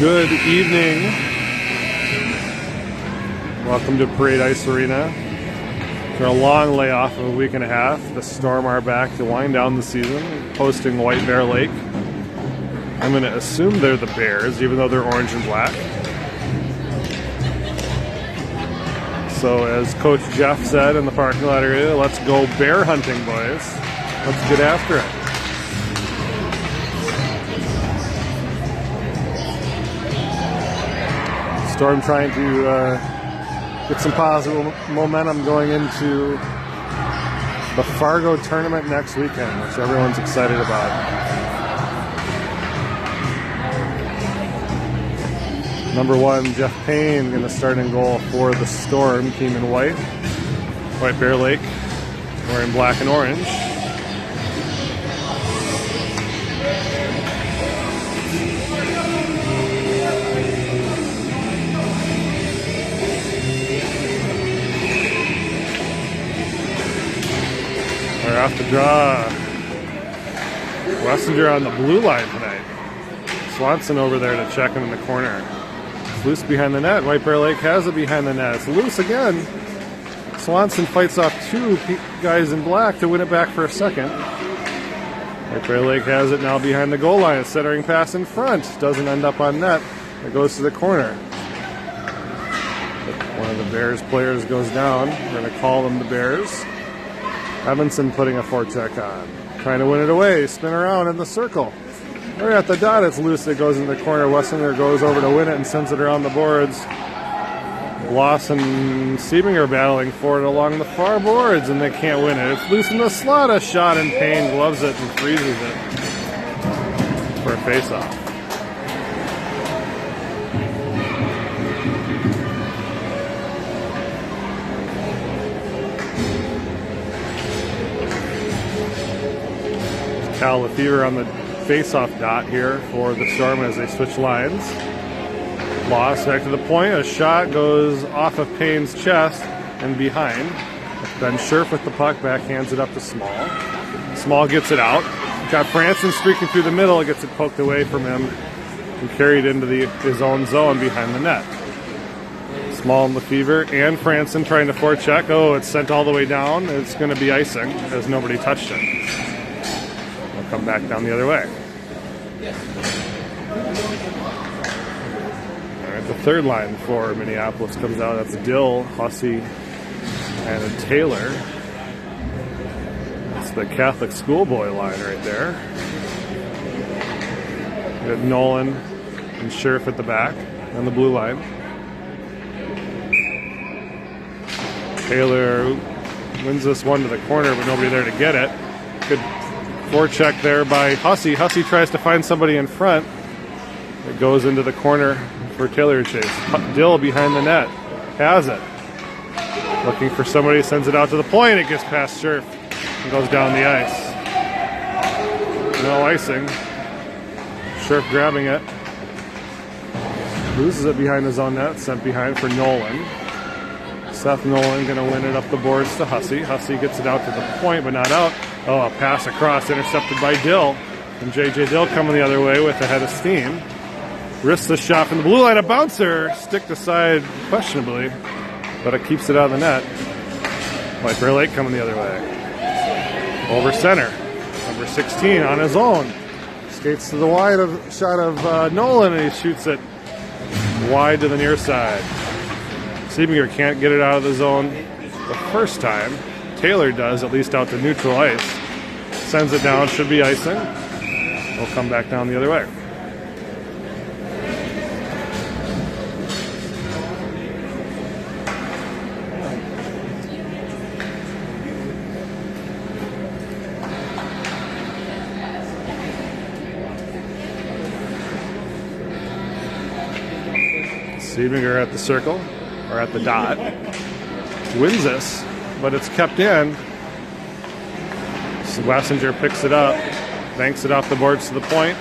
Good evening. Welcome to Parade Ice Arena. After a long layoff of a week and a half, the Storm are back to wind down the season, hosting White Bear Lake. I'm going to assume they're the Bears, even though they're orange and black. So as Coach Jeff said in the parking lot area, let's go bear hunting, boys. Let's get after it. Storm trying to get some positive momentum going into the Fargo tournament next weekend, which everyone's excited about. Number 1, Jeff Payne, going to start in goal for the Storm, team in white. White Bear Lake wearing black and orange. We're off the draw. Wessinger on the blue line tonight. Swanson over there to check him in the corner. Loose behind the net. White Bear Lake has it behind the net. It's loose again. Swanson fights off 2 guys in black to win it back for a second. White Bear Lake has it now behind the goal line. Centering pass in front. Doesn't end up on net. It goes to the corner. One of the Bears players goes down. We're going to call them the Bears. Evanson putting a forecheck on. Trying to win it away. Spin around in the circle. We're at the dot, it's loose, it goes in the corner. Wessinger goes over to win it and sends it around the boards. Loss and Siebinger battling for it along the far boards, and they can't win it. It's loose in the slot, a shot, and Payne gloves it and freezes it for a face-off. Cal Lefevre on the face-off dot here for the Storm as they switch lines. Loss back to the point. A shot goes off of Payne's chest and behind. Ben Scherf with the puck, backhands it up to Small. Small gets it out. Got Franson streaking through the middle. Gets it poked away from him and carried into his own zone behind the net. Small and Lefevre and Franson trying to forecheck. Oh, it's sent all the way down. It's going to be icing as nobody touched it. Come back down the other way. All right, the third line for Minneapolis comes out. That's Dill, Hussey, and a Taylor. That's the Catholic schoolboy line right there. We got Nolan and Sheriff at the back on the blue line. Taylor wins this one to the corner, but nobody there to get it. Good forecheck there by Hussey. Hussey tries to find somebody in front. It goes into the corner for Taylor to chase. Dill behind the net. Has it. Looking for somebody, sends it out to the point. It gets past Scherf and goes down the ice. No icing. Scherf grabbing it. Loses it behind his own net. Sent behind for Nolan. Seth Nolan going to win it up the boards to Hussey. Hussey gets it out to the point, but not out. Oh, a pass across, intercepted by Dill. And J.J. Dill coming the other way with a head of steam. Risks the shot from the blue line. A bouncer sticked aside questionably, but it keeps it out of the net. White Bear Lake coming the other way. Over center. Number 16 on his own. Skates to the wide shot of Nolan, and he shoots it wide to the near side. Siebinger can't get it out of the zone the first time. Taylor does, at least out to neutral ice. Sends it down, should be icing. We'll come back down the other way. Siebinger at the circle, or at the dot. Wins this, but it's kept in. So Wessinger picks it up, banks it off the boards to the point.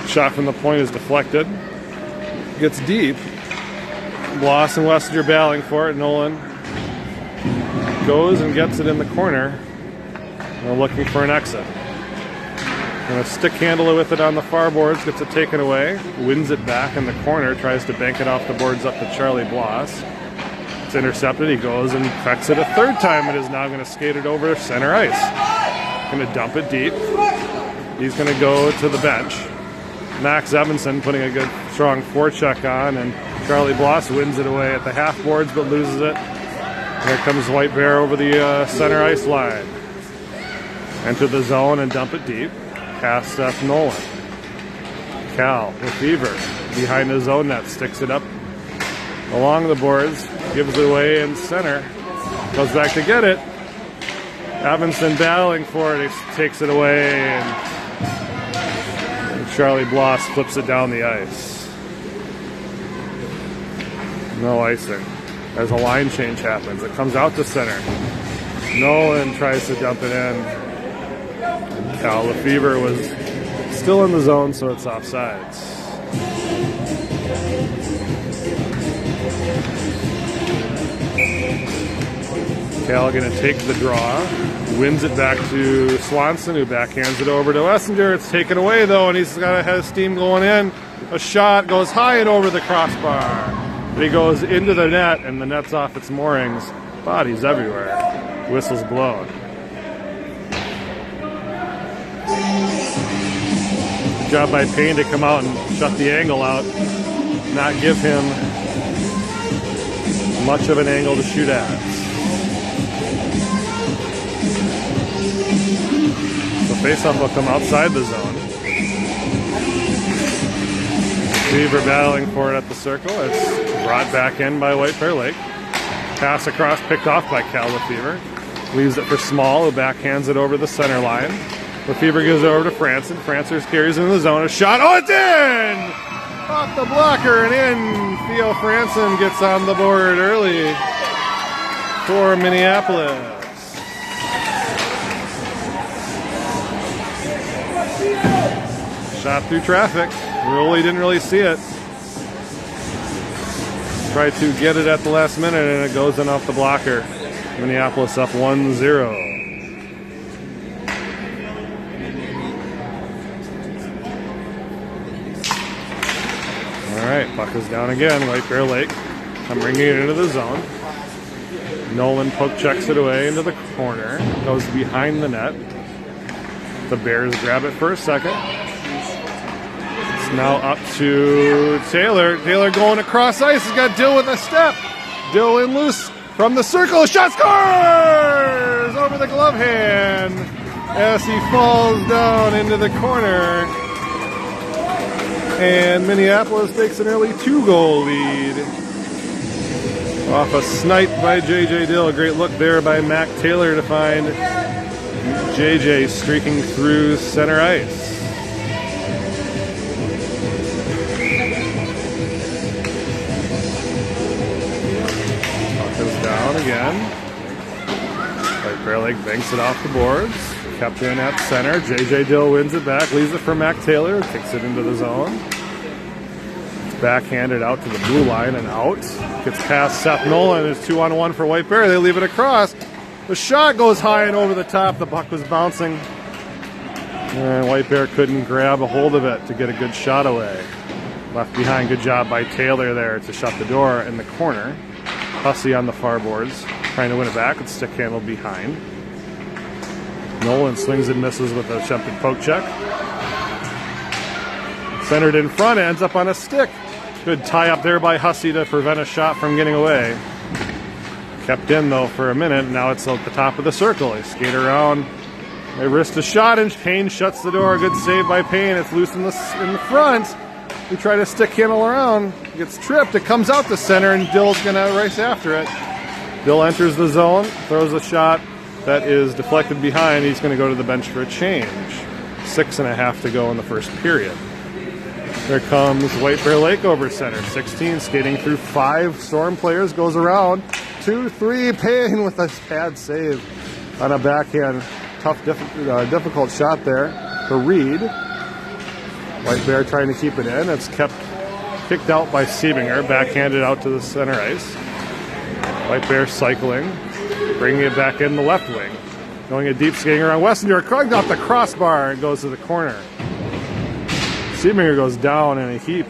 Shot from the point is deflected. Gets deep. Bloss and Wessinger battling for it. Nolan goes and gets it in the corner. They're looking for an exit. Gonna stick handle it with it on the far boards, gets it taken away, wins it back in the corner, tries to bank it off the boards up to Charlie Bloss. It's intercepted, he goes and cuts it a third time and is now gonna skate it over center ice. Gonna dump it deep. He's gonna go to the bench. Max Evanson putting a good strong forecheck on, and Charlie Bloss wins it away at the half boards but loses it. Here comes White Bear over the center ice line. Enter the zone and dump it deep. Past Seth Nolan. Cal Lefevre behind his own net, sticks it up along the boards, gives it away in center, goes back to get it. Evanson battling for it, he takes it away, and Charlie Bloss flips it down the ice. No icing. As a line change happens, it comes out to center. Nolan tries to dump it in. Cal Lefevre was still in the zone, so it's offsides. Cal going to take the draw, wins it back to Swanson, who backhands it over to Essinger. It's taken away though, and he's got a steam going in. A shot goes high and over the crossbar. But he goes into the net, and the net's off its moorings. Bodies everywhere. Whistle's blown. Good job by Payne to come out and shut the angle out. Not give him much of an angle to shoot at. The faceoff will come outside the zone. Weaver battling for it at the circle. It's brought back in by White Bear Lake. Pass across, picked off by Cal Lefevre. Leaves it for Small, who backhands it over the center line. Lefevre gives it over to Franson. Franson carries into the zone. A shot. Oh, it's in! Off the blocker and in. Theo Franson gets on the board early for Minneapolis. Shot through traffic. Really didn't really see it. Tried to get it at the last minute, and it goes in off the blocker. Minneapolis up 1-0. All right, puck is down again. White Bear Lake. I'm bringing it into the zone. Nolan poke checks it away into the corner. Goes behind the net. The Bears grab it for a second. It's now up to Taylor. Taylor going across ice. He's got Dill with a step. Dill in loose from the circle. Shot scores! Over the glove hand as he falls down into the corner. And Minneapolis takes an early 2-goal lead. Off a snipe by J.J. Dill. A great look there by Mac Taylor to find J.J. streaking through center ice. Puck is down again. White Bear Lake banks it off the boards. Kept in at center. J.J. Dill wins it back. Leaves it for Mac Taylor. Kicks it into the zone. It's backhanded out to the blue line and out. Gets past Seth Nolan. It's 2-on-1 for White Bear. They leave it across. The shot goes high and over the top. The puck was bouncing. And White Bear couldn't grab a hold of it to get a good shot away. Left behind. Good job by Taylor there to shut the door in the corner. Hussey on the far boards. Trying to win it back. It's stick handled behind. Nolan swings and misses with a attempted poke check. Centered in front, ends up on a stick. Good tie up there by Hussey to prevent a shot from getting away. Kept in though for a minute. Now it's at the top of the circle. They skate around. They wrist a shot and Payne shuts the door. Good save by Payne. It's loose in the front. We try to stick handle around. Gets tripped. It comes out the center and Dill's gonna race after it. Dill enters the zone, throws a shot that is deflected behind. He's going to go to the bench for a change. 6.5 to go in the first period. There comes White Bear Lake over center. 16 skating through 5 Storm players. Goes around. 2-3. Payne with a bad save on a backhand. Tough, difficult shot there for Reed. White Bear trying to keep it in. It's kept kicked out by Siebinger. Backhanded out to the center ice. White Bear cycling. Bringing it back in the left wing. Going a deep skating around. Wessinger cranked off the crossbar and goes to the corner. Siebinger goes down in a heap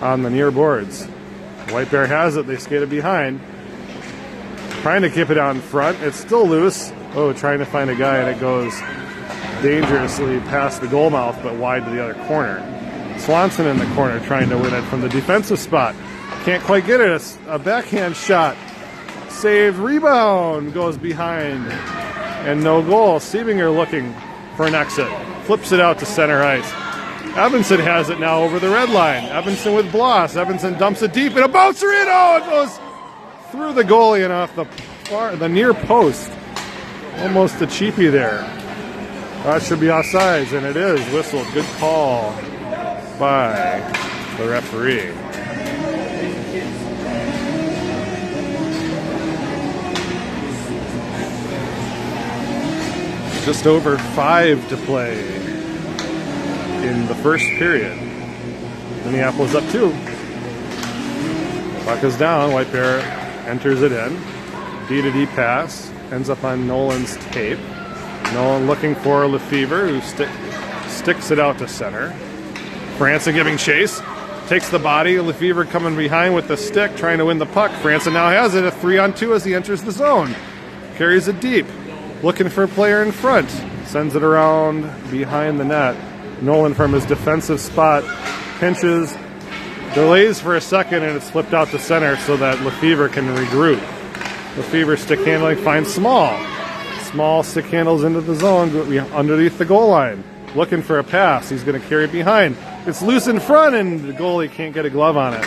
on the near boards. White Bear has it. They skate it behind. Trying to keep it out in front. It's still loose. Oh, trying to find a guy, and it goes dangerously past the goal mouth, but wide to the other corner. Swanson in the corner trying to win it from the defensive spot. Can't quite get it. A backhand shot. Saved. Rebound. Goes behind. And no goal. Siebinger looking for an exit. Flips it out to center ice. Evanson has it now over the red line. Evanson with Bloss. Evanson dumps it deep, and a bouncer in. Oh, it goes through the goalie and off the near post. Almost a cheapie there. That should be offsides, and it is. Whistled. Good call by the referee. Just over 5 to play in the first period. Minneapolis up 2. Puck is down. White Bear enters it in. D-to-D pass. Ends up on Nolan's tape. Nolan looking for Lefevre, who sticks it out to center. Franson giving chase. Takes the body. Lefevre coming behind with the stick, trying to win the puck. Franson now has it. A 3-on-2 as he enters the zone. Carries it deep. Looking for a player in front. Sends it around behind the net. Nolan from his defensive spot pinches, delays for a second, and it's flipped out to center so that Lefevre can regroup. Lefevre stick handling finds Small. Small stick handles into the zone underneath the goal line. Looking for a pass. He's going to carry it behind. It's loose in front, and the goalie can't get a glove on it.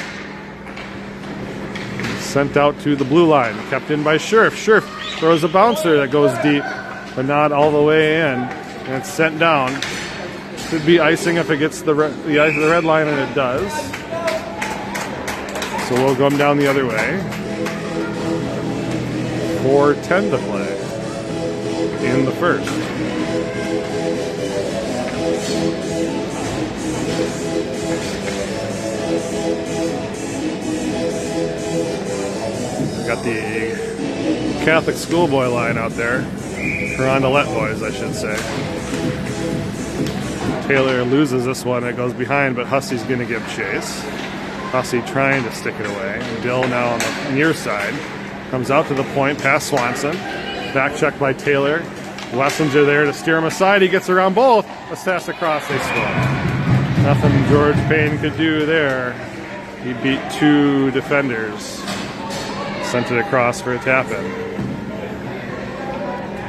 Sent out to the blue line. Kept in by Scherf. Scherf throws a bouncer that goes deep, but not all the way in. And it's sent down. Could be icing if it gets the red line, and it does. So we'll come down the other way. 4:10 to play in the first. We got the Catholic schoolboy line out there. Rondelet boys, I should say. Taylor loses this one. It goes behind, but Hussey's going to give chase. Hussey trying to stick it away. Dill now on the near side. Comes out to the point, past Swanson. Back check by Taylor. Wessinger there to steer him aside. He gets around both. A pass across, they score. Nothing George Payne could do there. He beat 2 defenders. Sent it across for a tap-in.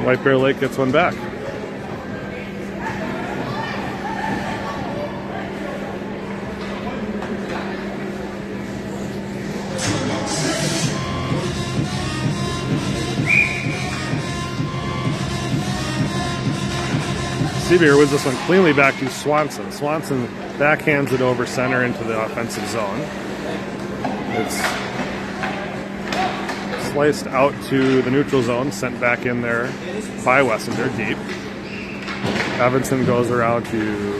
White Bear Lake gets one back. Sevier wins this one cleanly back to Swanson. Swanson backhands it over center into the offensive zone. It's sliced out to the neutral zone, sent back in there by Wessinger, deep. Evanson goes around to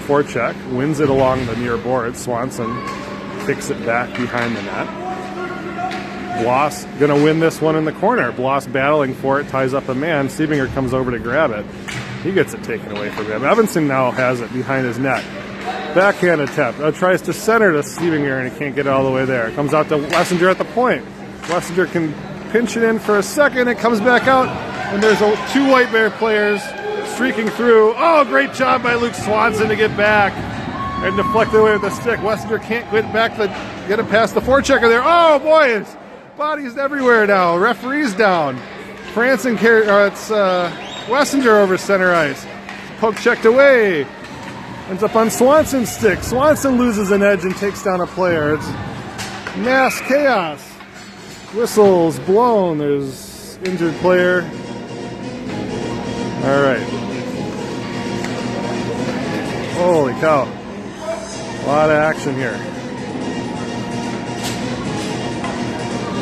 forecheck, wins it along the near board. Swanson kicks it back behind the net. Bloss going to win this one in the corner. Bloss battling for it, ties up a man. Siebinger comes over to grab it. He gets it taken away from him. Evanson now has it behind his net. Backhand attempt. Tries to center to Siebinger, and he can't get it all the way there. Comes out to Wessinger at the point. Wessinger can pinch it in for a second. It comes back out, and there's 2 White Bear players streaking through. Oh, great job by Luke Swanson to get back and deflect it away with the stick. Wessinger can't get it past the forechecker there. Oh, boy, his body's everywhere now. Referee's down. Franson it's Wessinger over center ice. Poke checked away. Ends up on Swanson's stick. Swanson loses an edge and takes down a player. It's mass chaos. Whistles blown. There's injured player. All right. Holy cow. A lot of action here.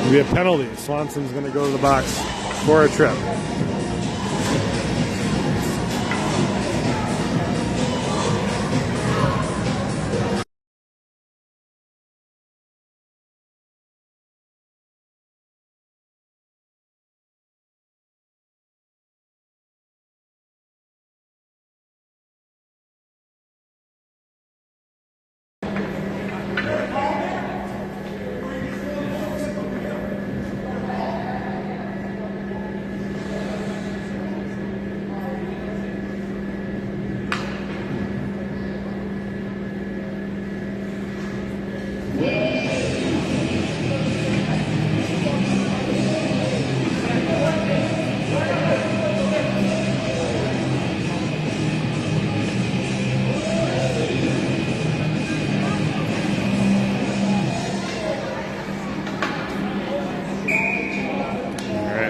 It'll be a penalty. Swanson's going to go to the box for a trip.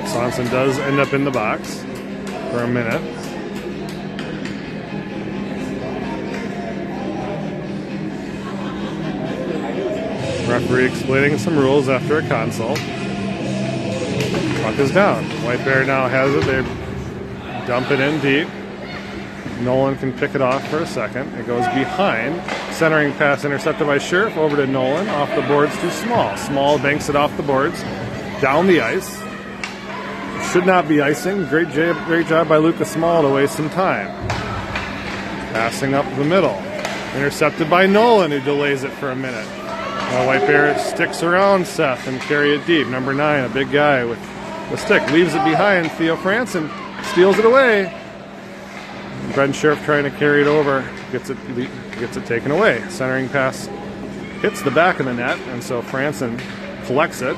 stick. Swanson does end up in the box for a minute. Referee explaining some rules after a consult. Puck is down. White Bear now has it. They dump it in deep. Nolan can pick it off for a second. It goes behind. Centering pass intercepted by Scherf over to Nolan. Off the boards to Small. Small banks it off the boards. Down the ice. Should not be icing. Great job by Lucas Small to waste some time. Passing up the middle. Intercepted by Nolan, who delays it for a minute. White Bear sticks around Seth and carry it deep. Number 9, a big guy with the stick. Leaves it behind. Theo Franson steals it away. Brent Scherf trying to carry it over. Gets it taken away. Centering pass hits the back of the net, and so Franson collects it.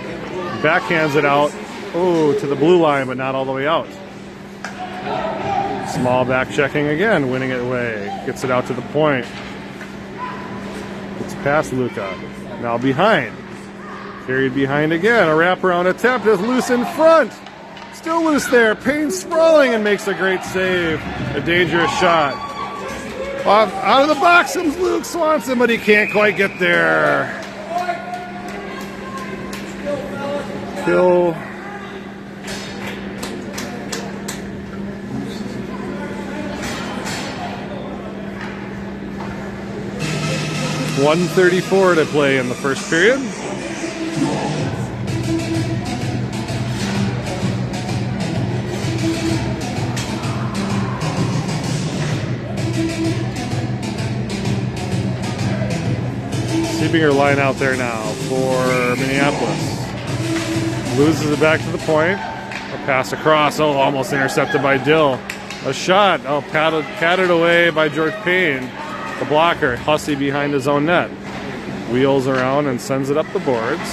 Backhands it out. Oh, to the blue line, but not all the way out. Small back checking again, winning it away. Gets it out to the point. It's past Luka. Now behind. Carried behind again. A wraparound attempt is loose in front. Still loose there. Payne sprawling and makes a great save. A dangerous shot. Out of the box comes Luke Swanson, but he can't quite get there. Kill. .134 to play in the first period. Keeping her line out there now for Minneapolis. Loses it back to the point. A pass across. Oh, almost intercepted by Dill. A shot. Oh, patted away by George Payne. The blocker, Hussey behind his own net. Wheels around and sends it up the boards.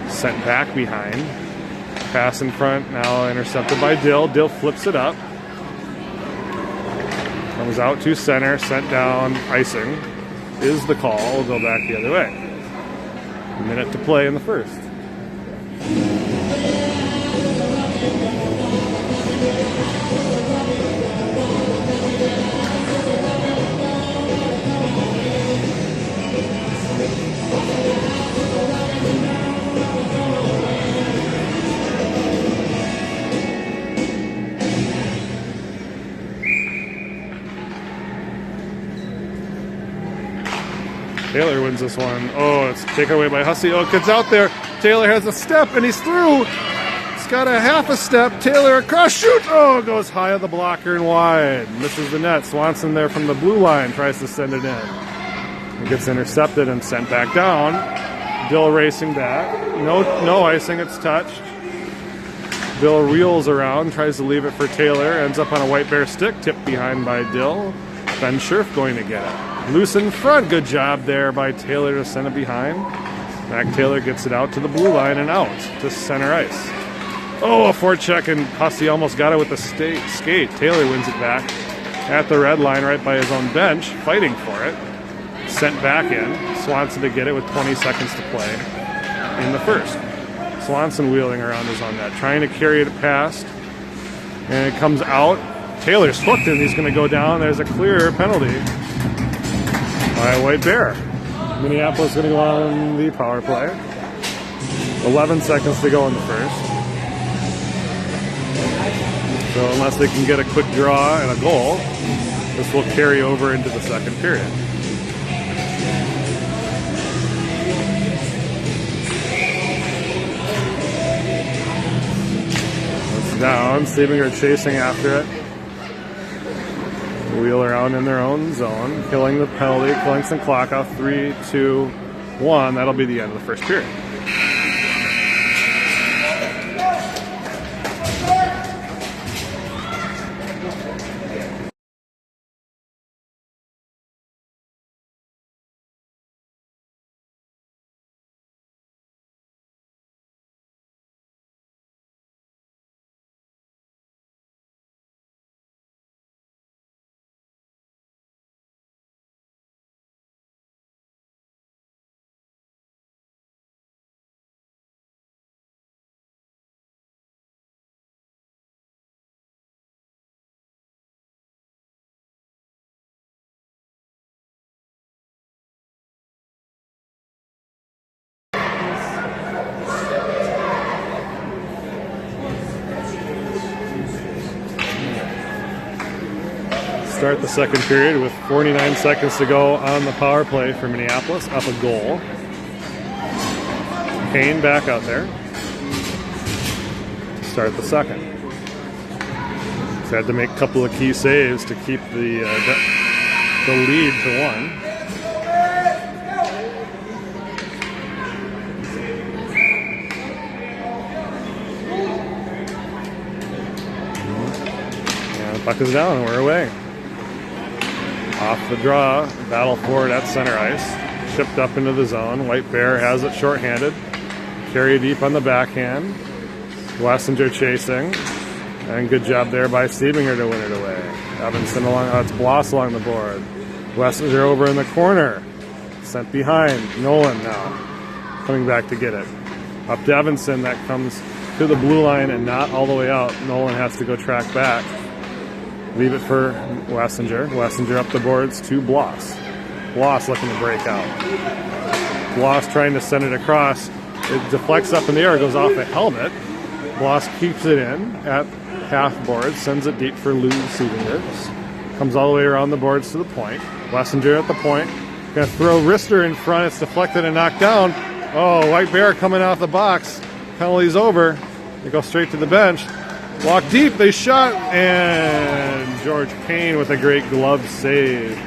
Sent back behind. Pass in front, now intercepted by Dill. Dill flips it up. Comes out to center, sent down, icing. Is the call, will go back the other way. A minute to play in the first. Taylor wins this one. Oh, it's taken away by Hussey. Oh, it gets out there. Taylor has a step, and he's through. He's got a half a step. Taylor across, shoot! Oh, it goes high of the blocker and wide. Misses the net. Swanson there from the blue line tries to send it in. It gets intercepted and sent back down. Dill racing back. No icing, it's touched. Dill reels around, tries to leave it for Taylor. Ends up on a White Bear stick, tipped behind by Dill. Ben Scherf going to get it. Loose in front. Good job there by Taylor to send it behind. Mac Taylor gets it out to the blue line and out to center ice. Oh, a forecheck, and Hussey almost got it with a skate. Taylor wins it back at the red line right by his own bench, fighting for it. Sent back in. Swanson to get it with 20 seconds to play in the first. Swanson wheeling around his own net, trying to carry it past. And it comes out. Taylor's hooked and he's going to go down. There's a clear penalty by White Bear. Minneapolis going to go on the power play. 11 seconds to go in the first. So unless they can get a quick draw and a goal, this will carry over into the second period. It's down. Stiebinger chasing after it. Wheel around in their own zone, killing the penalty, killing some clock off. 3, 2, 1. That'll be the end of the first period. start the second period with 49 seconds to go on the power play for Minneapolis, up a goal. Payne back out there to start the second. He's had to make a couple of key saves to keep the lead to 1. Puck is down and we're away. Off the draw, battle for it at center ice. Chipped up into the zone. White Bear has it shorthanded. Carry deep on the backhand. Wessinger chasing. And good job there by Stiebinger to win it away. Evanson along, it's Bloss along the board. Wessinger over in the corner. Sent behind. Nolan now coming back to get it. Up to Evanson, that comes to the blue line and not all the way out. Nolan has to go track back. Leave it for Wessinger. Wessinger up the boards to Bloss. Bloss looking to break out. Bloss trying to send it across. It deflects up in the air, goes off the helmet. Bloss keeps it in at half board, sends it deep for Lou Stiebinger. Comes all the way around the boards to the point. Wessinger at the point. Gonna throw wrister in front. It's deflected and knocked down. Oh, White Bear coming off the box. Penalty's over. They go straight to the bench. Walk deep, they shot, and George Payne with a great glove save.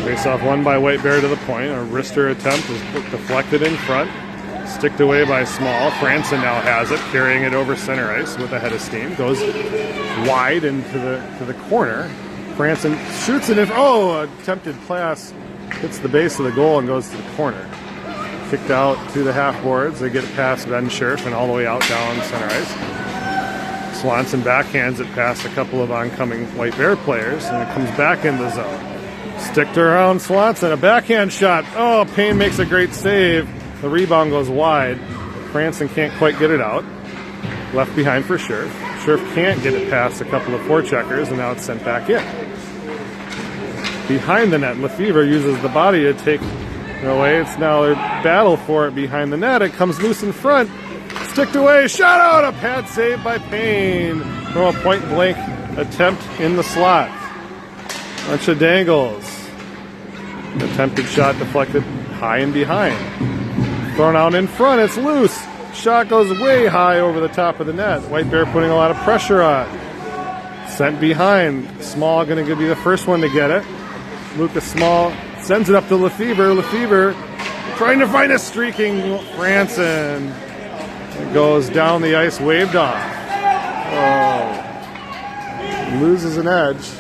Face-off won by White Bear to the point. A wrister attempt is deflected in front. Sticked away by Small. Franson now has it, carrying it over center ice with a head of steam. Goes wide into the corner. Franson shoots it in. Oh, attempted pass hits the base of the goal and goes to the corner. Kicked out to the half boards. They get it past Ben Scherf and all the way out down center ice. Swanson backhands it past a couple of oncoming White Bear players, and it comes back in the zone. Sticked around Swanson, a backhand shot. Oh, Payne makes a great save. The rebound goes wide. Franson can't quite get it out. Left behind for Scherf. Scherf can't get it past a couple of forecheckers, and now it's sent back in. Behind the net, Lefevre uses the body to take it away. It's now a battle for it behind the net. It comes loose in front. Sticked away, shot out. A pad save by Payne from a point-blank attempt in the slot. Bunch of dangles. Attempted shot deflected high and behind. Thrown out in front, it's loose. Shot goes way high over the top of the net. White Bear putting a lot of pressure on. Sent behind. Small going to be the first one to get it. Lucas Small sends it up to Lefevre. Lefevre trying to find a streaking Franson. It goes down the ice, waved off. Oh. Loses an edge.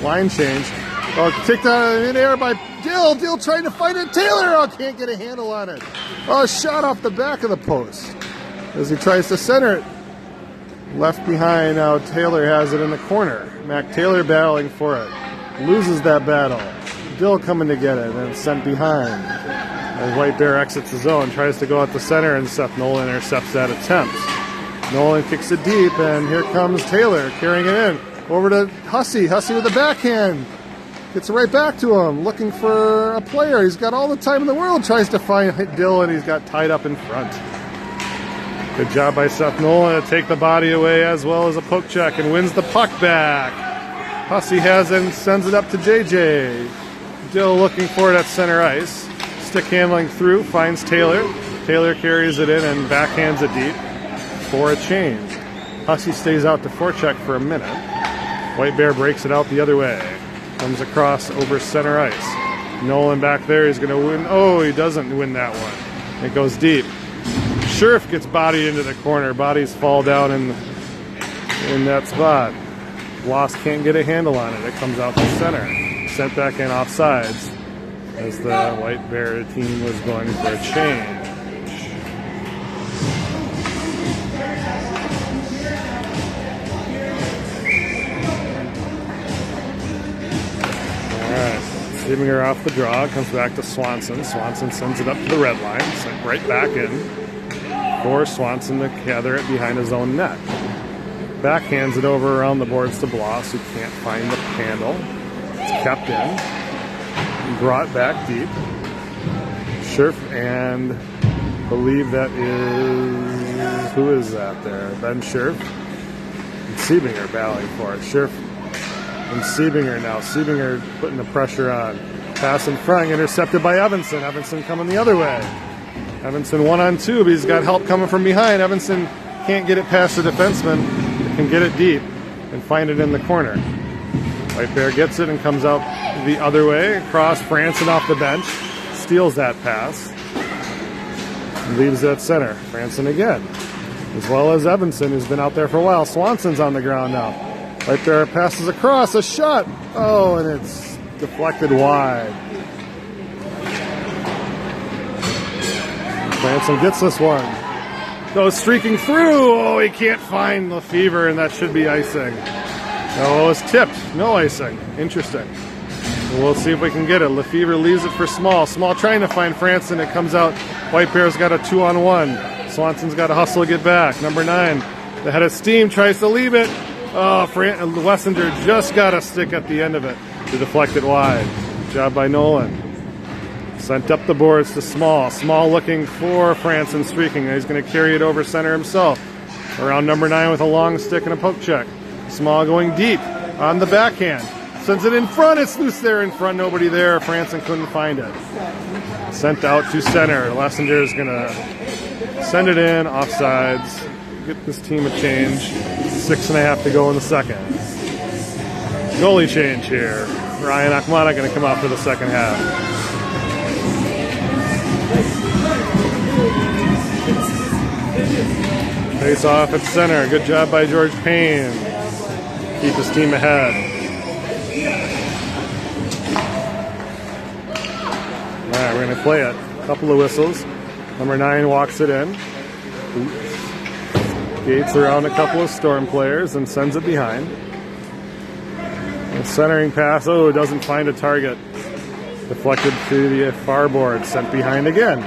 Line change. Oh, kicked out in air by Dill. Dill trying to find it. Taylor, oh, can't get a handle on it. Oh, shot off the back of the post as he tries to center it. Left behind now, Taylor has it in the corner. Mac Taylor battling for it. Loses that battle. Dill coming to get it and sent behind. As White Bear exits the zone, tries to go at the center, and Seth Nolan intercepts that attempt. Nolan kicks it deep, and here comes Taylor carrying it in. Over to Hussey. Hussey with the backhand. Gets right back to him, looking for a player. He's got all the time in the world. Tries to find Dill, and he's got tied up in front. Good job by Seth Nolan to take the body away as well as a poke check and wins the puck back. Hussey has it and sends it up to JJ. Dill looking for it at center ice. Stick handling through, finds Taylor. Taylor carries it in and backhands it deep for a change. Hussey stays out to forecheck for a minute. White Bear breaks it out the other way. Comes across over center ice. Nolan back there, he's going to win. Oh, he doesn't win that one. It goes deep. Scherf gets bodied into the corner. Bodies fall down in that spot. Bloss can't get a handle on it. It comes out to center. Sent back in offsides as the White Bear team was going for a change. Stiebinger off the draw, comes back to Swanson. Swanson sends it up to the red line, sent right back in for Swanson to gather it behind his own net. Backhands it over around the boards to Bloss, who can't find the handle. It's kept in. Brought back deep. Scherf and believe that is... Who is that there? Ben Scherf. And Siebinger battling for it. Scherf and Siebinger now. Siebinger putting the pressure on. Pass in front, intercepted by Evanson. Evanson coming the other way. Evanson 1-on-2, but he's got help coming from behind. Evanson can't get it past the defenseman. Can get it deep and find it in the corner. White Bear gets it and comes out the other way. Across Franson off the bench. Steals that pass. Leaves it at center. Franson again. As well as Evanson, who's been out there for a while. Swanson's on the ground now. White Bear passes across. A shot. Oh, and it's deflected wide. Franson gets this one. Goes streaking through. Oh, he can't find Lefevre, and that should be icing. No, it was tipped. No icing. Interesting. We'll see if we can get it. Lefevre leaves it for Small. Small trying to find Franson. It comes out. White Bear's got a 2-on-1. Swanson's got to hustle to get back. Number 9, the head of steam, tries to leave it. Oh, Wessinger just got a stick at the end of it to deflect it wide. Good job by Nolan. Sent up the boards to Small. Small looking for Franson streaking. He's going to carry it over center himself. Around number 9 with a long stick and a poke check. Small going deep on the backhand. Sends it in front. It's loose there in front. Nobody there. Franson couldn't find it. Sent out to center. Lessinger is going to send it in. Offsides. Get this team a change. 6.5 to go in the second. Goalie change here. Ryan Akmana going to come out for the second half. Face off at center. Good job by George Payne. Keep his team ahead. All right, we're going to play it. A couple of whistles. Number 9 walks it in. Gates around a couple of Storm players and sends it behind. A centering pass. Oh, doesn't find a target. Deflected to the far board. Sent behind again.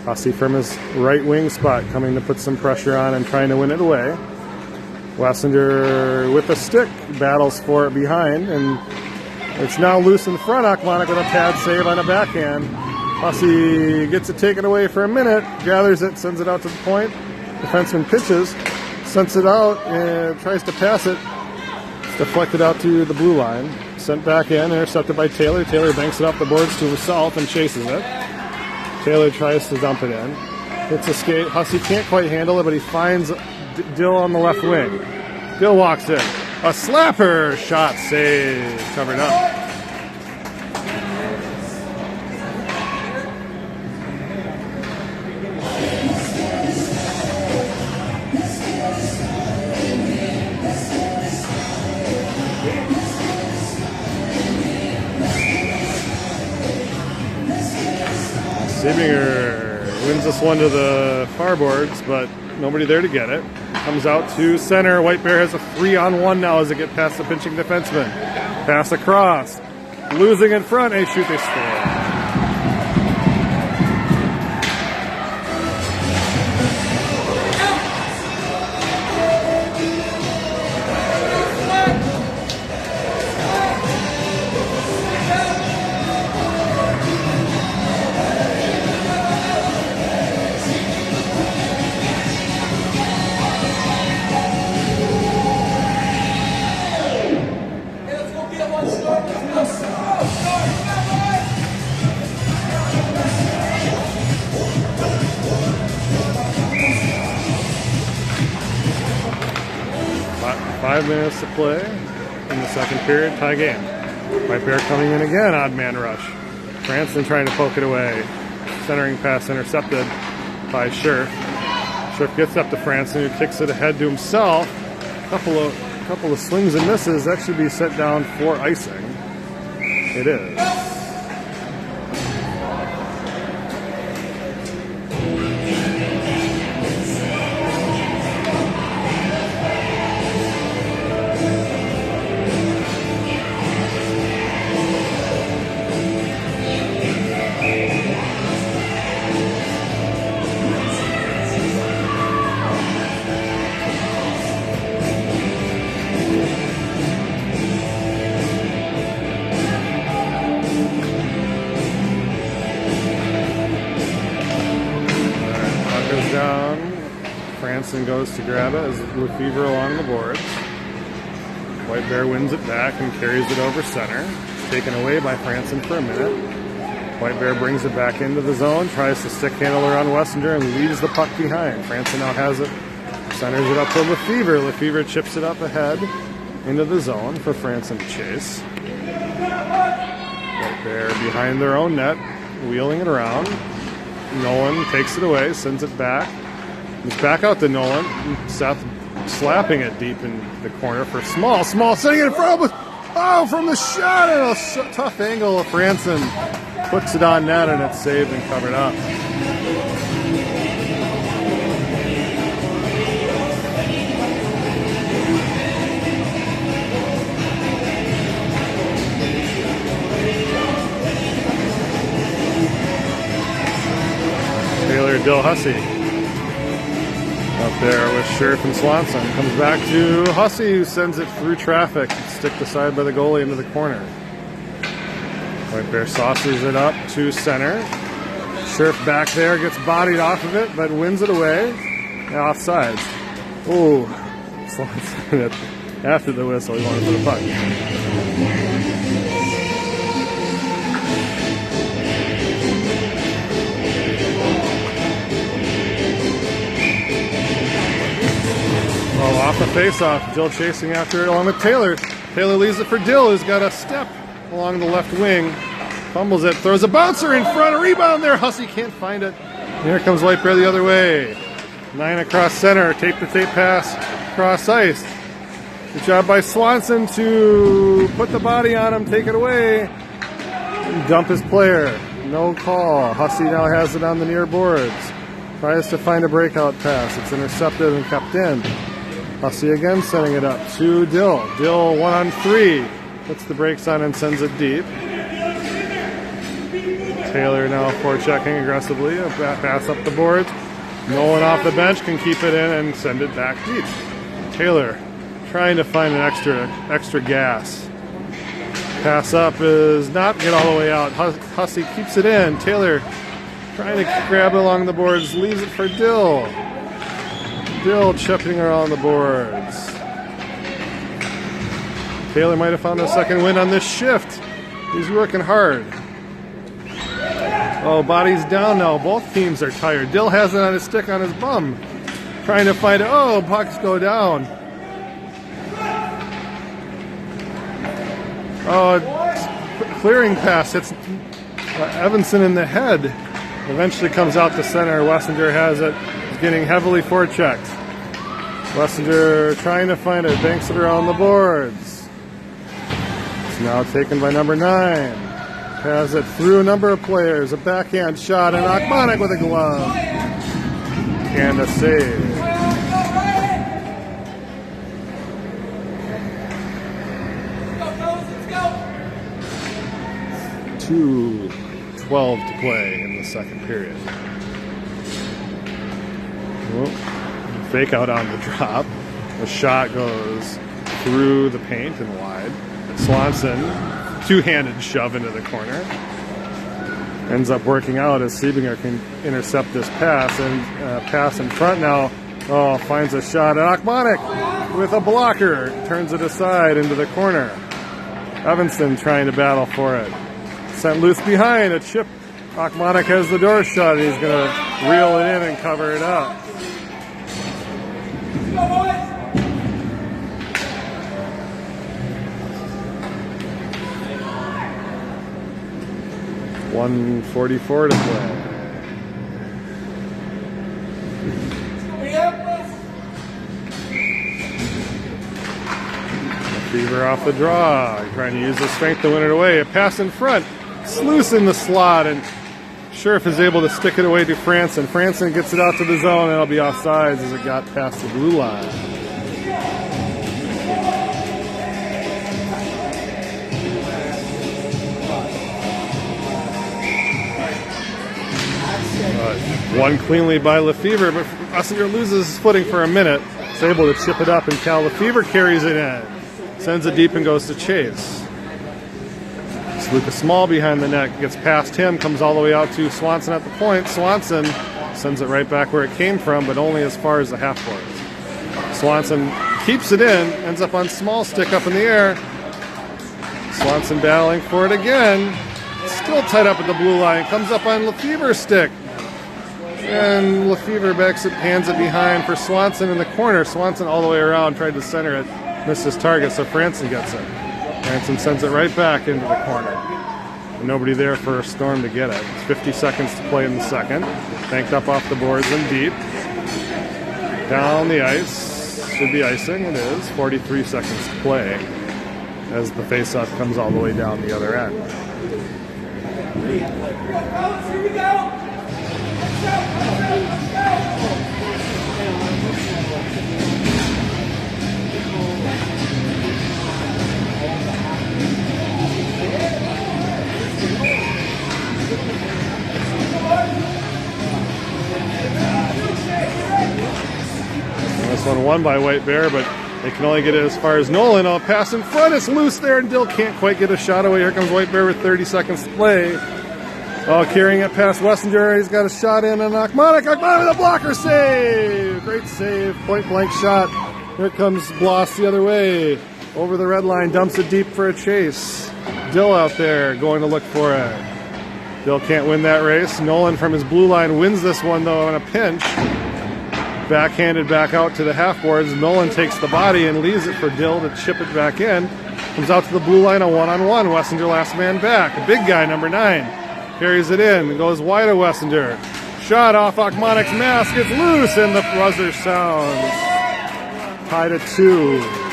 Hussey from his right wing spot coming to put some pressure on and trying to win it away. Wessinger with a stick battles for it behind, and it's now loose in front. Akmanik with a pad save on a backhand. Hussey gets it taken away for a minute, gathers it, sends it out to the point. Defenseman pitches, sends it out, and tries to pass it. It's deflected out to the blue line. Sent back in, intercepted by Taylor. Taylor banks it off the boards to himself and chases it. Taylor tries to dump it in. Hits a skate. Hussey can't quite handle it, but he finds Dill on the left wing. Dill walks in. A slapper shot save. Covered up. Siebinger wins this one to the far boards, but nobody there to get it. Comes out to center. White Bear has a 3-on-1 now as they get past the pinching defenseman. Pass across. Losing in front. They shoot, they score. Minutes to play in the second period, tie game. White Bear coming in again, odd man rush. Franson trying to poke it away. Centering pass intercepted by Scherf. Scherf gets up to Franson, who kicks it ahead to himself. Couple of swings and misses. That should be set down for icing. It is. Franson goes to grab it as Lefevre along the boards. White Bear wins it back and carries it over center. It's taken away by Franson for a minute. White Bear brings it back into the zone, tries to stick handle around Wessinger and leaves the puck behind. Franson now has it, centers it up to Lefevre. Lefevre chips it up ahead into the zone for Franson to chase. White Bear behind their own net, wheeling it around. Nolan takes it away, sends it back. It's back out to Nolan. Seth slapping it deep in the corner for Small. Small sitting in front of from the shot and a tough angle. Franson puts it on net and it's saved and covered up. Taylor Dill Hussey up there with Sheriff and Swanson. Comes back to Hussey, who sends it through traffic, sticked aside by the goalie into the corner. White Bear saucers it up to center. Sheriff back there, gets bodied off of it, but wins it away. Offsides. Ooh, Swanson after the whistle, he wanted for the puck. Oh, off the face-off. Dill chasing after it along with Taylor. Taylor leaves it for Dill, who's got a step along the left wing. Fumbles it, throws a bouncer in front, a rebound there. Hussey can't find it. And here comes White Bear the other way. 9 across center, tape-to-tape pass across ice. Good job by Swanson to put the body on him, take it away, and dump his player. No call. Hussey now has it on the near boards. Tries to find a breakout pass. It's intercepted and kept in. Hussey again sending it up to Dill. Dill 1-on-3. Puts the brakes on and sends it deep. Taylor now forechecking aggressively. A pass up the boards. Nolan off the bench can keep it in and send it back deep. Taylor trying to find an extra gas. Pass up is not get all the way out. Hussey keeps it in. Taylor trying to grab it along the boards. Leaves it for Dill. Dill chipping around the boards. Taylor might have found a second win on this shift. He's working hard. Oh, body's down now. Both teams are tired. Dill has it on his stick on his bum. Trying to find it. Oh, pucks go down. Oh, clearing pass. Hits Evanson in the head. Eventually comes out to center. Wessinger has it. He's getting heavily forechecked. Wessinger trying to find it. Banks it around the boards. It's now taken by number 9. Has it through a number of players. A backhand shot, and Akmanek with a glove. And a save. Let's go. 2:12 to play in the second period. Well, fake out on the drop. The shot goes through the paint and wide. Swanson, two-handed shove into the corner. Ends up working out as Siebinger can intercept this pass. And pass in front now. Oh, finds a shot. And Akmanek with a blocker. Turns it aside into the corner. Evanston trying to battle for it. Sent loose behind. A chip. Akmanek has the door shut. He's going to reel it in and cover it up. Let's go, boys! 1:44 to play. Fever off the draw. Trying to use his strength to win it away. A pass in front. Sluice in the slot. And Sheriff is able to stick it away to Franson. Franson gets it out to the zone and it'll be offsides as it got past the blue line. Won cleanly by Lefevre, but Wessinger loses his footing for a minute. He's able to chip it up, and Cal Lefevre carries it in. Sends it deep and goes to chase. It's Lucas Small behind the net, gets past him, comes all the way out to Swanson at the point. Swanson sends it right back where it came from, but only as far as the half boards. Swanson keeps it in, ends up on small stick up in the air. Swanson battling for it again. Still tied up at the blue line. Comes up on Lefever's stick. And Lefever hands it behind for Swanson in the corner. Swanson all the way around, tried to center it. Missed his target, so Franson gets it. Franson sends it right back into the corner. And nobody there for Storm to get it. It's 50 seconds to play in the second. Banked up off the boards and deep. Down the ice. Should be icing. It is. 43 seconds to play as the faceoff comes all the way down the other end. Here we go! This one won by White Bear, but they can only get it as far as Nolan. Oh, pass in front. It's loose there, and Dill can't quite get a shot away. Here comes White Bear with 30 seconds to play. Oh, carrying it past Wessinger. He's got a shot in on Achmonic. Achmonic with a blocker save. Great save. Point blank shot. Here comes Bloss the other way. Over the red line. Dumps it deep for a chase. Dill out there going to look for it. Dill can't win that race. Nolan from his blue line wins this one, though, on a pinch. Backhanded back out to the half boards. Nolan takes the body and leaves it for Dill to chip it back in. Comes out to the blue line, a one-on-one. Wessinger last man back. A big guy, number 9. Carries it in. Goes wide of Wessinger. Shot off Achmonic's mask. It's loose, and the buzzer sounds. Tied at 2.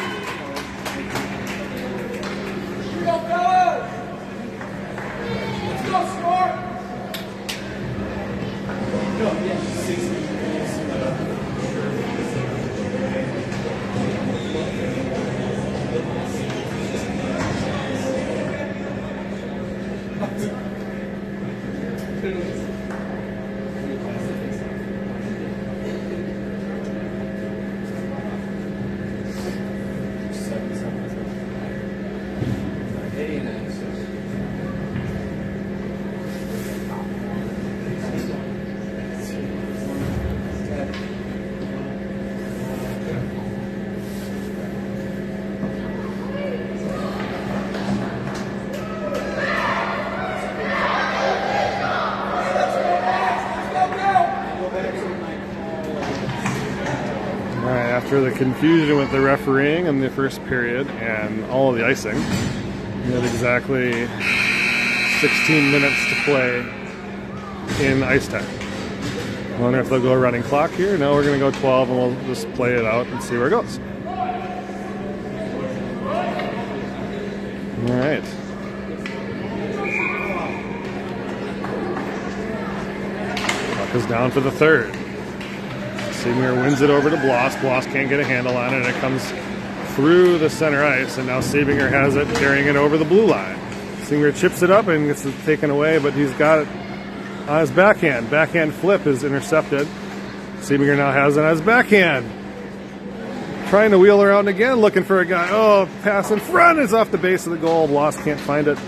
After the confusion with the refereeing in the first period and all of the icing, we had exactly 16 minutes to play in ice time. I wonder if they'll go a running clock here. No, we're going to go 12 and we'll just play it out and see where it goes. All right. Puck is down for the third. Seabinger wins it over to Bloss. Bloss can't get a handle on it, and it comes through the center ice, and now Seabinger has it, carrying it over the blue line. Seabinger chips it up and gets it taken away, but he's got it on his backhand. Backhand flip is intercepted. Seabinger now has it on his backhand. Trying to wheel around again, looking for a guy. Oh, pass in front is off the base of the goal. Bloss can't find it.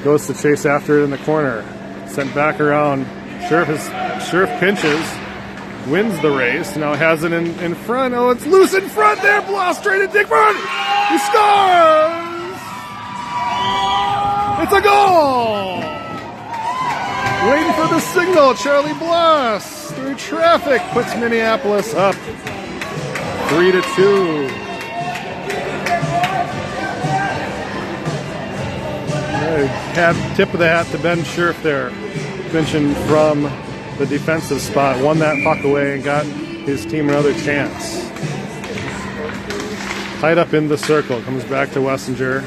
Goes to chase after it in the corner. Sent back around. Scherf pinches. Wins the race. Now has it in front. Oh, it's loose in front there. Bloss straight at Dickburn. He scores! It's a goal! Waiting for the signal. Charlie Bloss through traffic puts Minneapolis up 3-2. Tip of the hat to Ben Scherf there, benching from the defensive spot, won that puck away and got his team another chance. Tied up in the circle, comes back to Wessinger,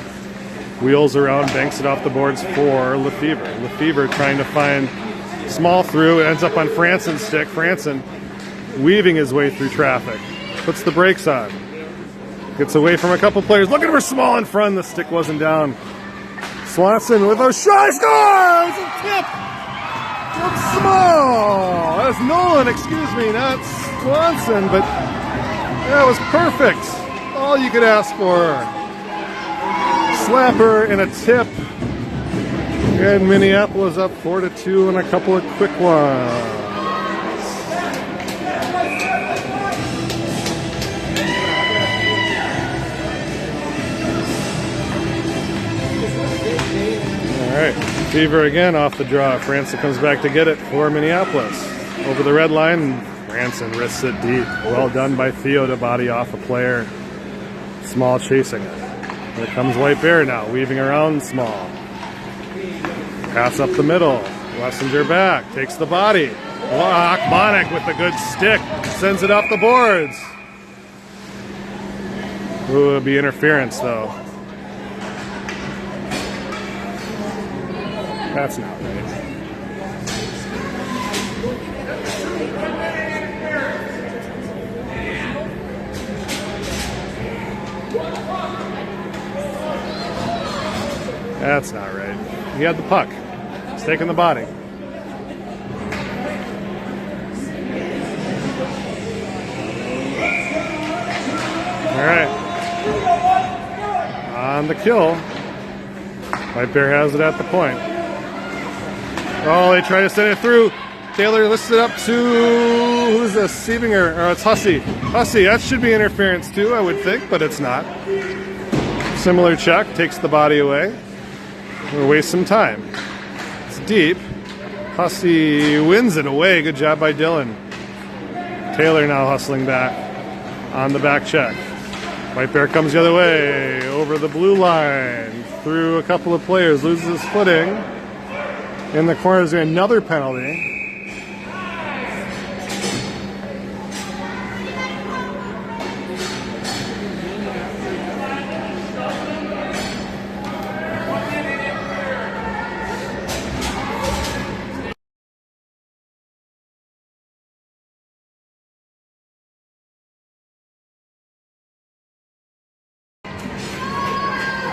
wheels around, banks it off the boards for Lefever. Lefever trying to find small through, it ends up on Franson's stick. Franson weaving his way through traffic, puts the brakes on, gets away from a couple players, looking for small in front, the stick wasn't down. Swanson with a shot, scores! A tip! It's small! That's Nolan, excuse me, not Swanson, but that was perfect. All you could ask for. Slapper and a tip. And Minneapolis up 4-2 and a couple of quick ones. right, Fever again off the draw. Franson comes back to get it for Minneapolis. Over the red line, Franson wrists it deep. Well done by Theo to body off a player. Small chasing it. Here comes White Bear now, weaving around Small. Pass up the middle. Wessinger back, takes the body. Akmonic with a good stick, sends it off the boards. Ooh, it'll be interference though. That's not right. That's not right. He had the puck. He's taking the body. All right. On the kill. White Bear has it at the point. Oh, they try to send it through. Taylor lifts it up to, who's this? Siebinger, or it's Hussey. Hussey, that should be interference too, I would think, but it's not. Similar check, takes the body away. We'll waste some time. It's deep. Hussey wins it away. Good job by Dylan. Taylor now hustling back on the back check. White Bear comes the other way, over the blue line, through a couple of players, loses his footing. In the corner is another penalty.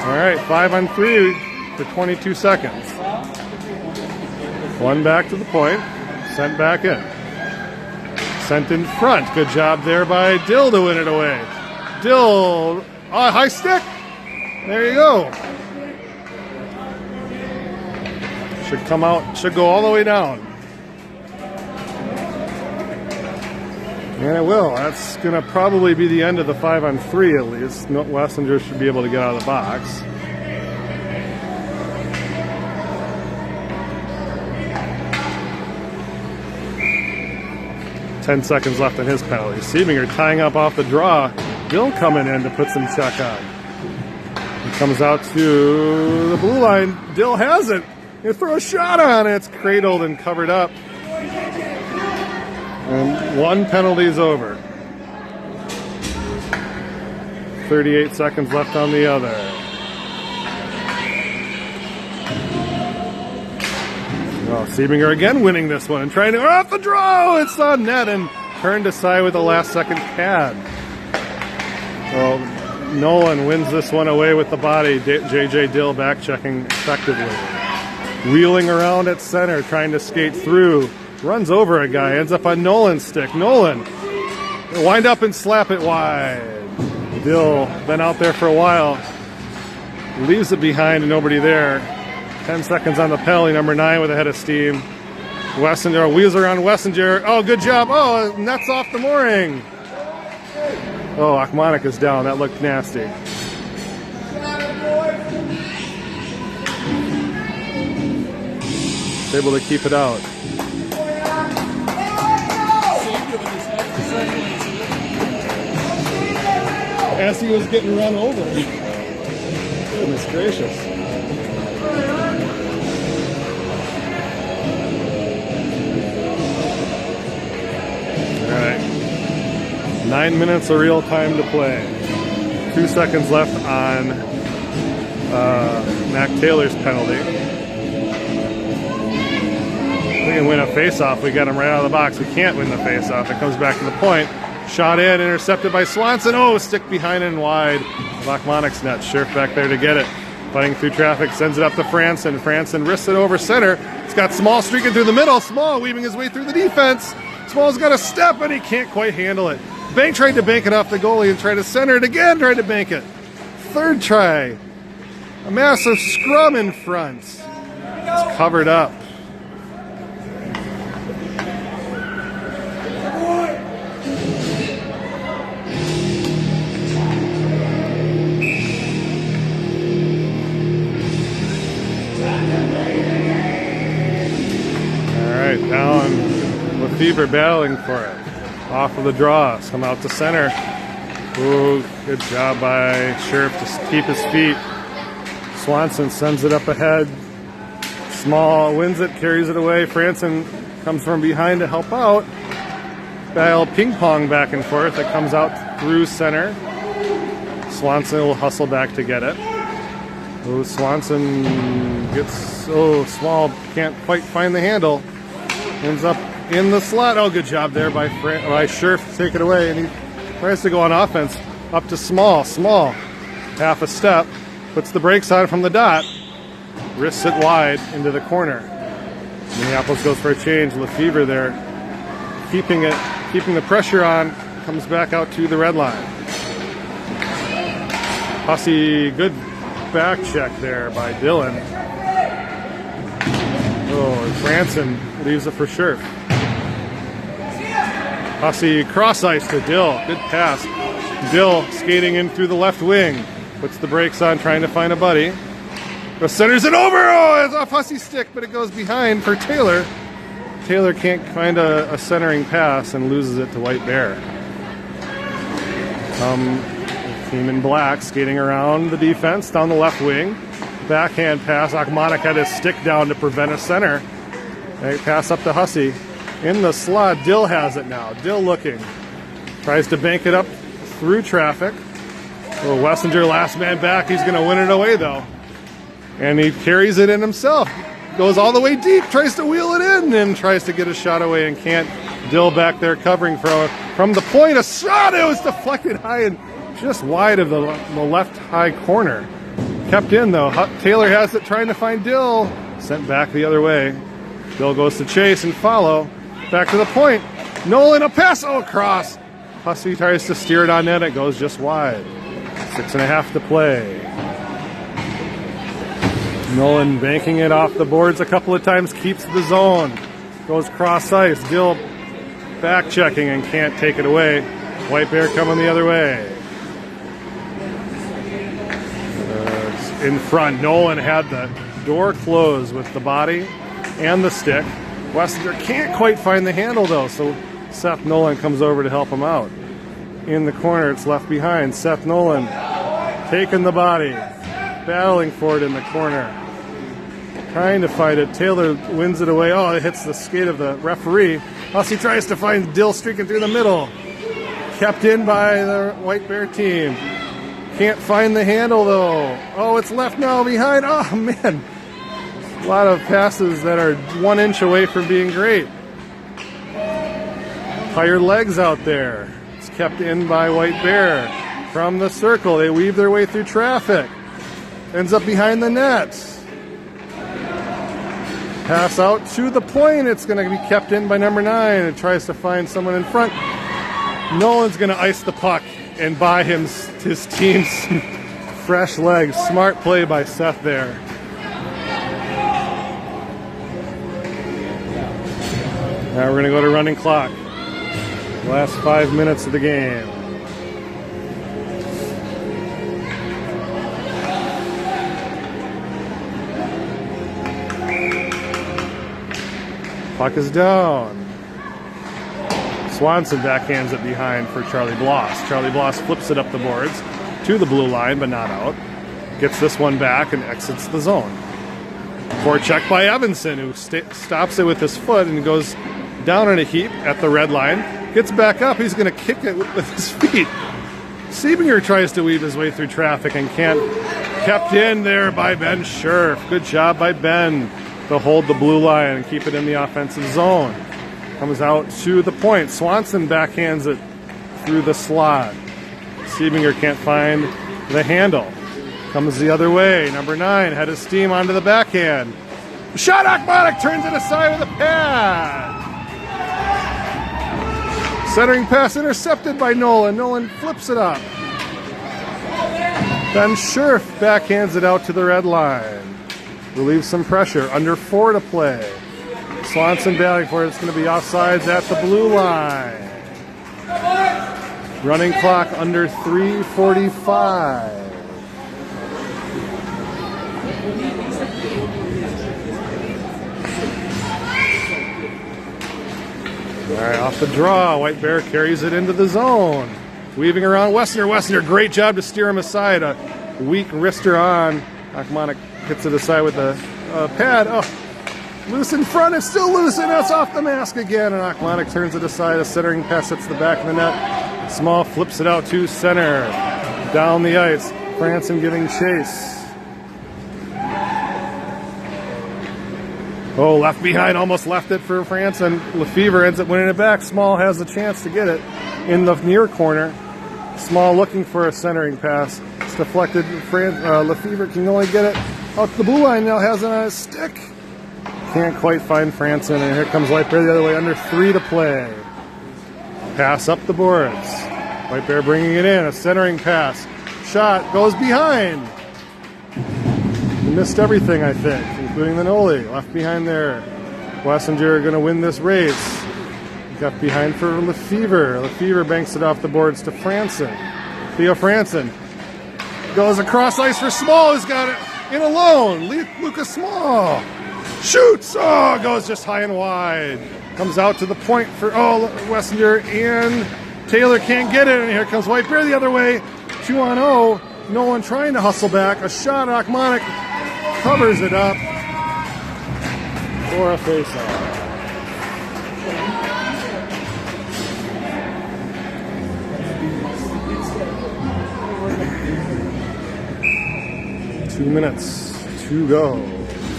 All right, 5-on-3 for 22 seconds. One back to the point, sent back in. Sent in front. Good job there by Dill to win it away. Dill, high stick. There you go. Should come out, should go all the way down. And it will. That's going to probably be the end of the 5-on-3 at least. Wessinger should be able to get out of the box. Ten seconds left on his penalty. Siebinger tying up off the draw. Bill coming in to put some check on. He comes out to the blue line. Dill has it. You throw a shot on it. It's cradled and covered up. And one penalty is over. 38 seconds left on the other. Well, Siebinger again winning this one and trying to off the draw. It's on net and turned aside with a last-second pad. Well, Nolan wins this one away with the body. J.J. Dill back checking effectively. Wheeling around at center, trying to skate through. Runs over a guy, ends up on Nolan's stick. Nolan, wind up and slap it wide. Dill, been out there for a while. Leaves it behind and nobody there. 10 seconds on the penalty, number 9 with a head of steam. Wessinger, wheels around Wessinger. Oh, good job. Oh, nets off the mooring. Oh, Akmonic is down. That looked nasty. Able to keep it out. As he was getting run over. Goodness gracious. All right. 9 minutes of real time to play. 2 seconds left on Mac Taylor's penalty. We can win a face-off. We got him right out of the box. We can't win the face-off. It comes back to the point. Shot in, intercepted by Swanson. Oh, stick behind and wide. Akmonic's net. Scherf back there to get it. Fighting through traffic, sends it up to Franson. Franson wrists it over center. It's got Small streaking through the middle. Small weaving his way through the defense. Small's got a step, and he can't quite handle it. Bank tried to bank it off the goalie and tried to center it again, tried to bank it. Third try. A massive scrum in front. It's covered up. right, down. Lefevre battling for it. Off of the draw. Come out to center. Ooh, good job by Scherf to keep his feet. Swanson sends it up ahead. Small wins it, carries it away. Franson comes from behind to help out. Battle ping pong back and forth. It comes out through center. Swanson will hustle back to get it. Oh, Swanson gets so small, can't quite find the handle. Ends up in the slot. Oh, good job there by Scherf to take it away. And he tries to go on offense up to small. Half a step. Puts the brakes on from the dot. Wrists it wide into the corner. Minneapolis goes for a change. Lefevre there, keeping the pressure on. Comes back out to the red line. Hussey, good back check there by Dylan. Oh, Franson leaves it for Scherf. Hussey cross ice to Dill. Good pass. Dill skating in through the left wing. Puts the brakes on, trying to find a buddy. Centers it over. Oh, it's off Hussey's stick, but it goes behind for Taylor. Taylor can't find a centering pass and loses it to White Bear. Team in black skating around the defense down the left wing. Backhand pass. Akmanik had his stick down to prevent a center. They pass up to Hussey. In the slot, Dill has it now. Dill looking. Tries to bank it up through traffic. Well, Wessinger, last man back. He's going to win it away, though. And he carries it in himself. Goes all the way deep, tries to wheel it in, and tries to get a shot away and can't. Dill back there covering from the point. A shot! It was deflected high and just wide of the left high corner. Kept in, though. Taylor has it, trying to find Dill. Sent back the other way. Dill goes to chase and follow. Back to the point. Nolan, a pass. Oh, across. Hussey tries to steer it on net. It goes just wide. 6.5 to play. Nolan banking it off the boards a couple of times. Keeps the zone. Goes cross ice. Dill back checking and can't take it away. White Bear coming the other way. In front, Nolan had the door closed with the body and the stick. Wessinger can't quite find the handle, though, so Seth Nolan comes over to help him out. In the corner, it's left behind. Seth Nolan taking the body, battling for it in the corner, trying to fight it. Taylor wins it away. Oh, it hits the skate of the referee. Hussey tries to find Dill streaking through the middle. Kept in by the White Bear team. Can't find the handle, though. Oh, it's left now behind. Oh, man. A lot of passes that are 1 inch away from being great. Tired legs out there. It's kept in by White Bear. From the circle, they weave their way through traffic. Ends up behind the net. Pass out to the point. It's going to be kept in by number 9. It tries to find someone in front. Nolan's going to ice the puck and buy his team's fresh legs. Smart play by Seth there. Now we're going to go to running clock. Last 5 minutes of the game. Puck is down. Swanson backhands it behind for Charlie Bloss. Charlie Bloss flips it up the boards to the blue line, but not out. Gets this one back and exits the zone. Forecheck by Evanson, who stops it with his foot and goes down in a heap at the red line. Gets back up. He's going to kick it with his feet. Siebinger tries to weave his way through traffic and can't. Kept in there by Ben Scherf. Good job by Ben to hold the blue line and keep it in the offensive zone. Comes out to the point. Swanson backhands it through the slot. Siebinger can't find the handle. Comes the other way. Number 9 had his steam onto the backhand. Shot. Akmanik turns it aside with a pad. Centering pass intercepted by Nolan. Nolan flips it up. Then Scherf backhands it out to the red line. Relieves some pressure. Under 4 to play. Swanson battling for it. It's going to be offsides at the blue line. Running clock under 3:45. All right, off the draw, White Bear carries it into the zone. Weaving around Wessner. Wessner, great job to steer him aside. A weak wrister on. Achmonic hits it aside with a pad. Oh, loose in front. It's still loose, and it's off the mask again. And Achmonic turns it aside. A centering pass hits the back of the net. Small flips it out to center. Down the ice. Franson giving chase. Oh, left behind. Almost left it for Franson. Lefevre ends up winning it back. Small has the chance to get it in the near corner. Small looking for a centering pass. It's deflected. Lefevre can only get it out the blue line. Now has it on his stick. Can't quite find Franson. And here comes White Bear the other way. Under 3 to play. Pass up the boards. White Bear bringing it in. A centering pass. Shot goes behind. He missed everything, I think, including the Noli. Left behind there. Wessinger going to win this race. Got behind for Lefevre. Lefevre banks it off the boards to Franson. Theo Franson goes across ice for Small, who's got it in alone. Lucas Small shoots. Oh, goes just high and wide. Comes out to the point for Wessinger, and Taylor can't get it. And here comes White Bear the other way. 2-on-0. No one trying to hustle back. A shot. Achmonic covers it up for a face-off. Two minutes to go.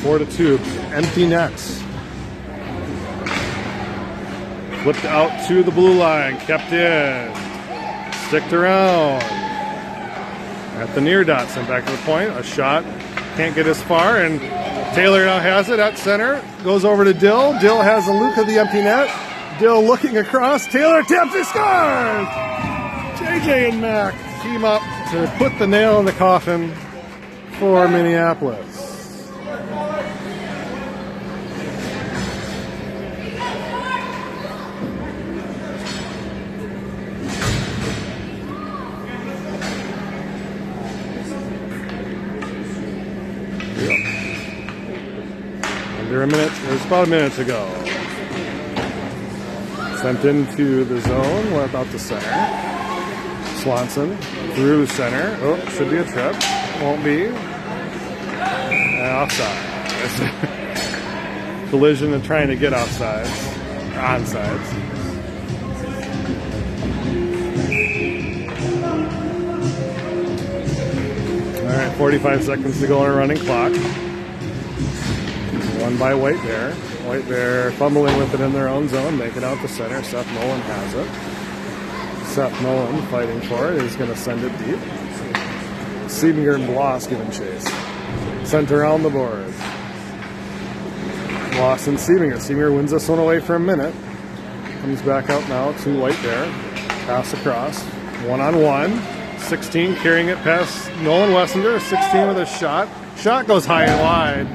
4-2. Empty nets. Flipped out to the blue line. Kept in. Sticked around. At the near dot. Sent back to the point. A shot. Can't get as far. And Taylor now has it at center. Goes over to Dill. Dill has a look of the empty net. Dill looking across. Taylor tips. He scores! JJ and Mac team up to put the nail in the coffin for Minneapolis. Under a minute, there's about a minute to go. Sent into the zone, what about the center? Swanson through center. Oh, should be a trip. Won't be. Offside. Collision and trying to get offsides. Onsides. All right, 45 seconds to go on a running clock. Won by White Bear. White Bear fumbling with it in their own zone. Make it out to center. Seth Nolan has it. Seth Nolan fighting for it. He's going to send it deep. Siebinger and Bloss giving chase. Sent around the board. Bloss and Siebinger. Siebinger wins this one away for a minute. Comes back out now to White Bear. Pass across. 1-on-1. 16 carrying it past Nolan Wessinger. 16 with a shot. Shot goes high and wide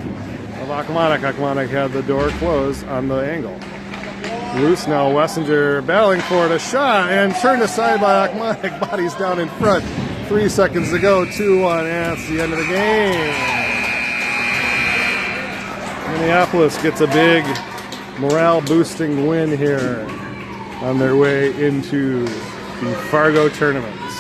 of Achmonic. Achmonic had the door closed on the angle. Loose now. Wessinger battling for it. A shot and turned aside by Achmonic. Bodies down in front. 3 seconds to go. 2-1. And that's the end of the game. Minneapolis gets a big morale-boosting win here on their way into the Fargo tournaments.